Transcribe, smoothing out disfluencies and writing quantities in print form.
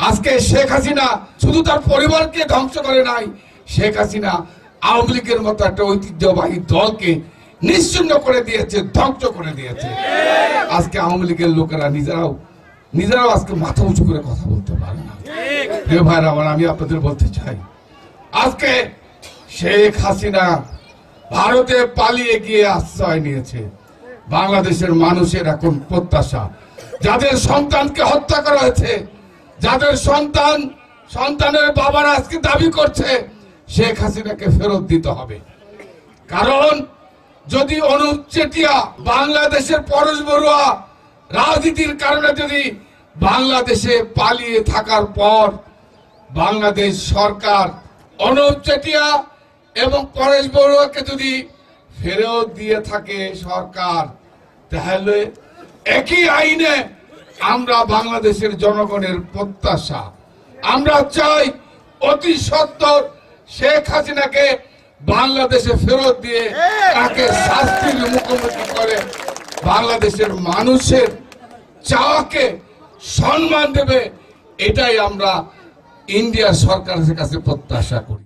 আজকে শেখ হাসিনা শুধু তার পরিবারকে ধ্বংস করে নাই, শেখ হাসিনা আওয়ামী লীগের মতো একটা ঐতিহ্যবাহী দলকে নিশ্চিহ্ন করে দিয়েছে, ধ্বংস করে দিয়েছে। আজকে আওয়ামী লীগের লোকেরা নিজেরাও আজকে মাথা উঁচু করে কথা বলতে পারে না। প্রিয় ভাইরা আমার, আমি আপনাদের বলতে চাই, আজকে শেখ হাসিনা ভারতে পালিয়ে গিয়ে আশ্রয় নিয়েছে। বাংলাদেশের মানুষের এখন প্রত্যাশা, যাদের সন্তানকে হত্যা করা হয়েছে, যাদের সন্তানের বাবারা আজকে দাবি করছে শেখ হাসিনাকে ফেরত দিতে হবে। কারণ যদি অনুপ চেটিয়া, বাংলাদেশের পরশ বড়ুয়া রাজনীতির কারণে যদি বাংলাদেশে পালিয়ে থাকার পর বাংলাদেশ সরকার অনুপ চেটিয়া এবং পরেশ বড়ুয়াকে যদি ফেরত দিয়ে থাকে সরকার, তাহলে একই আইনে আমরা বাংলাদেশের জনগণের প্রত্যাশা, আমরা চাই অতি সত্বর শেখ হাসিনাকে বাংলাদেশে ফেরত দিয়ে তাকে শাস্তির মুখোমুখি করে বাংলাদেশের মানুষের চাওয়াকে সম্মান দেবে, এটাই আমরা ইন্ডিয়া সরকারের কাছে প্রত্যাশা করি।